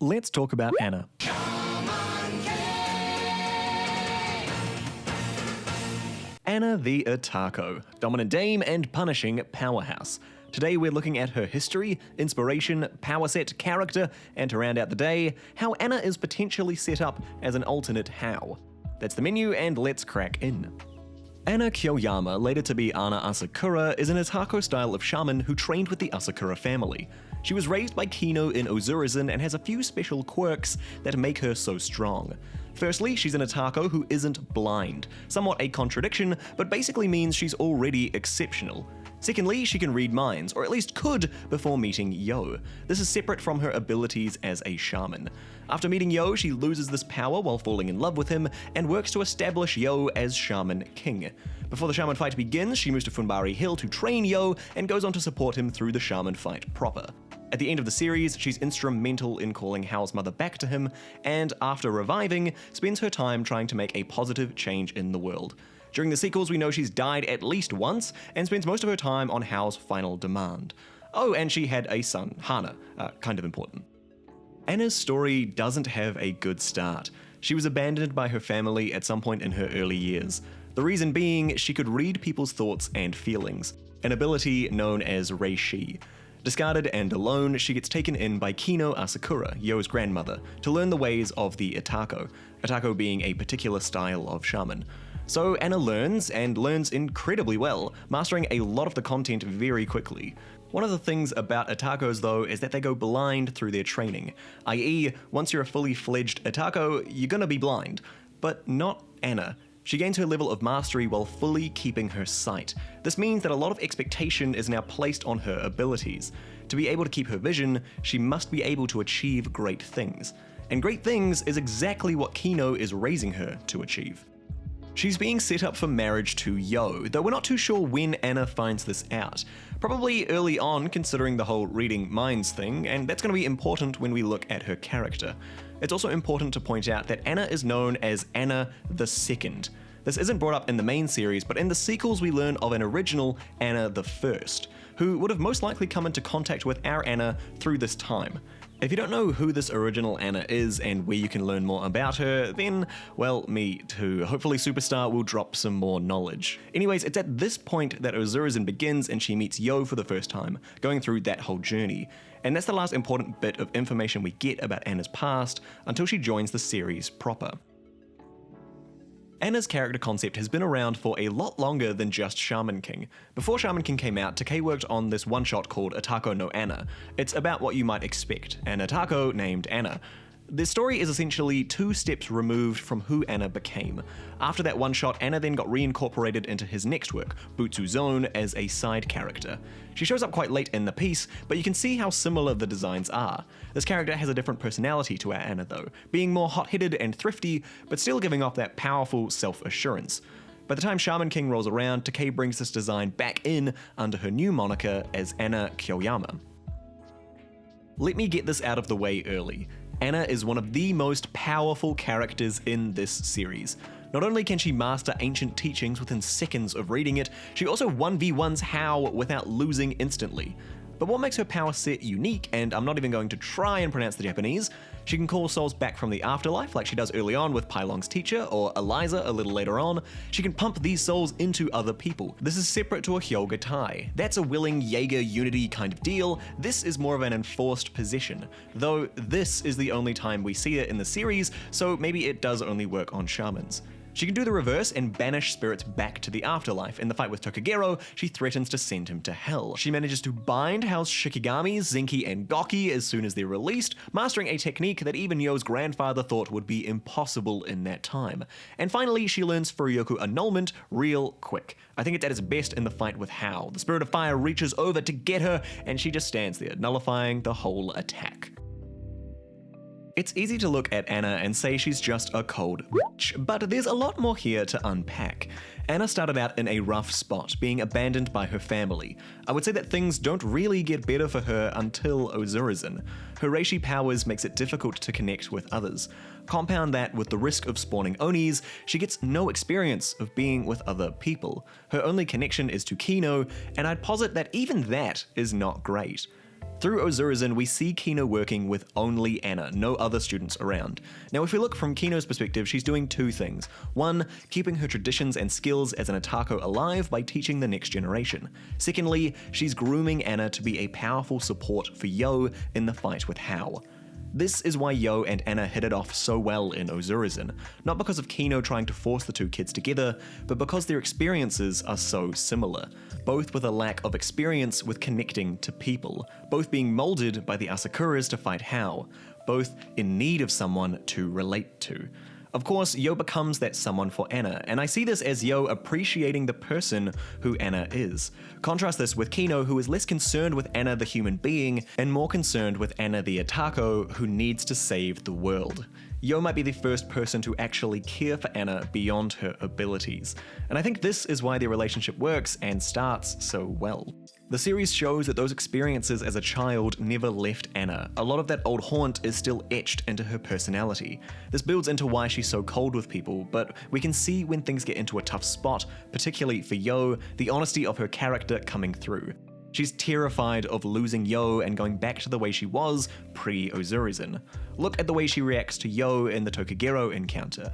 let's talk about Anna. Anna the Otako, dominant dame and punishing powerhouse. Today we're looking at her history, inspiration, Powerset, character, and to round out the day, how Anna is potentially set up as an alternate How. That's the menu, and let's crack in. Anna Kyoyama, later to be Anna Asakura, is an Otako style of shaman who trained with the Asakura family. She was raised by Kino in Osorezan and has a few special quirks that make her so strong. Firstly, she's an Otako who isn't blind, somewhat a contradiction, but basically means she's already exceptional. Secondly, she can read minds, or at least could before meeting Yo. This is separate from her abilities as a shaman. After meeting Yo, she loses this power while falling in love with him, and works to establish Yo as Shaman King. Before the shaman fight begins, she moves to Funbari Hill to train Yo, and goes on to support him through the shaman fight proper. At the end of the series, she's instrumental in calling Hao's mother back to him, and after reviving, spends her time trying to make a positive change in the world. During the sequels, we know she's died at least once, and spends most of her time on Hao's final demand. Oh, and she had a son, Hana, kind of important. Anna's story doesn't have a good start. She was abandoned by her family at some point in her early years. The reason being, she could read people's thoughts and feelings, an ability known as Reishi. Discarded and alone, she gets taken in by Kino Asakura, Yo's grandmother, to learn the ways of the Otako, Otako being a particular style of shaman. So Anna learns, and learns incredibly well, mastering a lot of the content very quickly. One of the things about Otakos though is that they go blind through their training, i.e. once you're a fully fledged Otako, you're gonna be blind. But not Anna. She gains her level of mastery while fully keeping her sight. This means that a lot of expectation is now placed on her abilities. To be able to keep her vision, she must be able to achieve great things. And great things is exactly what Kino is raising her to achieve. She's being set up for marriage to Yo, though we're not too sure when Anna finds this out. Probably early on, considering the whole reading minds thing, and that's going to be important when we look at her character. It's also important to point out that Anna is known as Anna the Second. This isn't brought up in the main series, but in the sequels we learn of an original Anna the First, who would have most likely come into contact with our Anna through this time. If you don't know who this original Anna is and where you can learn more about her, then, well, me too. Hopefully Superstar will drop some more knowledge. Anyways, it's at this point that Osorezan begins and she meets Yo for the first time, going through that whole journey. And that's the last important bit of information we get about Anna's past until she joins the series proper. Anna's character concept has been around for a lot longer than just Shaman King. Before Shaman King came out, Takei worked on this one-shot called Otako no Anna. It's about what you might expect, an Otako named Anna. The story is essentially 2 steps removed from who Anna became. After that one-shot, Anna then got reincorporated into his next work, Butsu Zone, as a side character. She shows up quite late in the piece, but you can see how similar the designs are. This character has a different personality to our Anna though, being more hot-headed and thrifty, but still giving off that powerful self-assurance. By the time Shaman King rolls around, Takei brings this design back in under her new moniker as Anna Kyoyama. Let me get this out of the way early. Anna is one of the most powerful characters in this series. Not only can she master ancient teachings within seconds of reading it, she also 1v1s Hao without losing instantly. But what makes her power set unique, and I'm not even going to try and pronounce the Japanese, she can call souls back from the afterlife like she does early on with Pailong's teacher, or Eliza a little later on. She can pump these souls into other people. This is separate to a Hyoga Tai. That's a willing Jaeger unity kind of deal. This is more of an enforced possession, though this is the only time we see it in the series, so maybe it does only work on shamans. She can do the reverse and banish spirits back to the afterlife. In the fight with Tokugero, she threatens to send him to hell. She manages to bind Hao's Shikigamis, Zenki, and Goki as soon as they're released, mastering a technique that even Yo's grandfather thought would be impossible in that time. And finally, she learns Furyoku Annulment real quick. I think it's at its best in the fight with Hao. The Spirit of Fire reaches over to get her, and she just stands there, nullifying the whole attack. It's easy to look at Anna and say she's just a cold bitch, but there's a lot more here to unpack. Anna started out in a rough spot, being abandoned by her family. I would say that things don't really get better for her until Osorezan. Her reishi powers makes it difficult to connect with others. Compound that with the risk of spawning Onis, she gets no experience of being with other people. Her only connection is to Kino, and I'd posit that even that is not great. Through Osorezan, we see Kino working with only Anna, no other students around. Now, if we look from Kino's perspective, she's doing two things. One, keeping her traditions and skills as an Atako alive by teaching the next generation. Secondly, she's grooming Anna to be a powerful support for Yo in the fight with Hao. This is why Yo and Anna hit it off so well in Osorezan, not because of Kino trying to force the two kids together, but because their experiences are so similar, both with a lack of experience with connecting to people, both being molded by the Asakuras to fight Hao, both in need of someone to relate to. Of course, Yo becomes that someone for Anna, and I see this as Yo appreciating the person who Anna is. Contrast this with Kino, who is less concerned with Anna the human being, and more concerned with Anna the Atako, who needs to save the world. Yo might be the first person to actually care for Anna beyond her abilities, and I think this is why their relationship works and starts so well. The series shows that those experiences as a child never left Anna. A lot of that old haunt is still etched into her personality. This builds into why she's so cold with people, but we can see when things get into a tough spot, particularly for Yo, the honesty of her character coming through. She's terrified of losing Yo and going back to the way she was pre-Osorezan. Look at the way she reacts to Yo in the Tokugero encounter.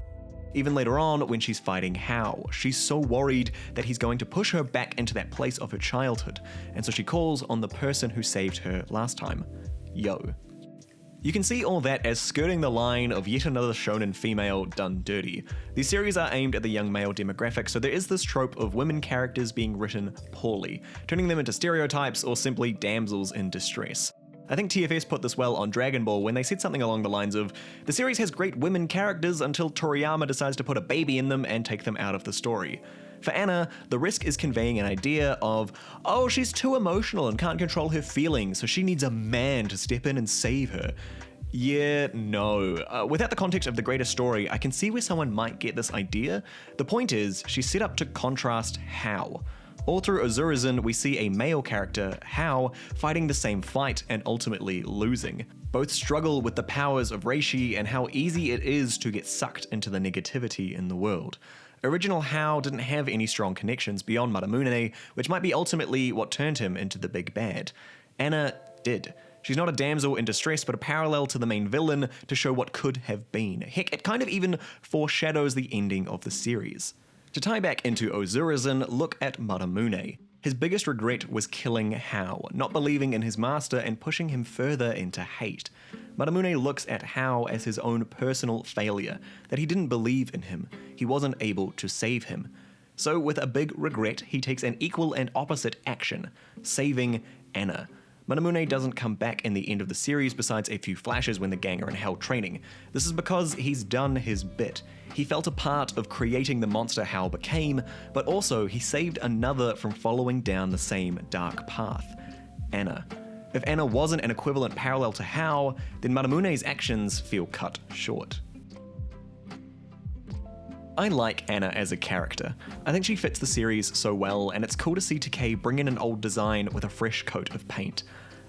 Even later on, when she's fighting Hao, she's so worried that he's going to push her back into that place of her childhood, and so she calls on the person who saved her last time, Yo. You can see all that as skirting the line of yet another shonen female done dirty. These series are aimed at the young male demographic, so there is this trope of women characters being written poorly, turning them into stereotypes or simply damsels in distress. I think TFS put this well on Dragon Ball when they said something along the lines of, the series has great women characters until Toriyama decides to put a baby in them and take them out of the story. For Anna, the risk is conveying an idea of, oh, she's too emotional and can't control her feelings, so she needs a man to step in and save her. Yeah, no. Without the context of the greater story, I can see where someone might get this idea. The point is, she's set up to contrast Hao. All through Osorezan, we see a male character, Hao, fighting the same fight and ultimately losing. Both struggle with the powers of Reishi and how easy it is to get sucked into the negativity in the world. Original Hao didn't have any strong connections beyond Masamune, which might be ultimately what turned him into the big bad. Anna did. She's not a damsel in distress, but a parallel to the main villain to show what could have been. Heck, it kind of even foreshadows the ending of the series. To tie back into Osorezan, look at Masamune. His biggest regret was killing Hao, not believing in his master and pushing him further into hate. Masamune looks at Hao as his own personal failure, that he didn't believe in him, he wasn't able to save him. So with a big regret, he takes an equal and opposite action, saving Anna. Masamune doesn't come back in the end of the series besides a few flashes when the gang are in hell training. This is because he's done his bit. He felt a part of creating the monster Hao became, but also he saved another from following down the same dark path, Anna. If Anna wasn't an equivalent parallel to Hao, then Masamune's actions feel cut short. I like Anna as a character. I think she fits the series so well, and it's cool to see Takei bring in an old design with a fresh coat of paint.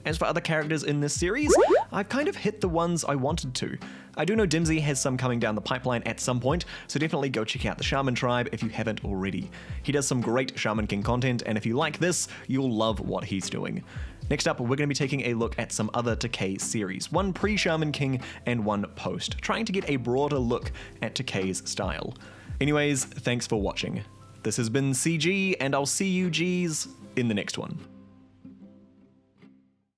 As for other characters in this series, I've kind of hit the ones I wanted to. I do know Dimsy has some coming down the pipeline at some point, so definitely go check out the Shaman Tribe if you haven't already. He does some great Shaman King content, and if you like this, you'll love what he's doing. Next up, we're going to be taking a look at some other Takei series, one pre-Shaman King and one post, trying to get a broader look at Takei's style. Anyways, thanks for watching. This has been CG, and I'll see you Gs in the next one.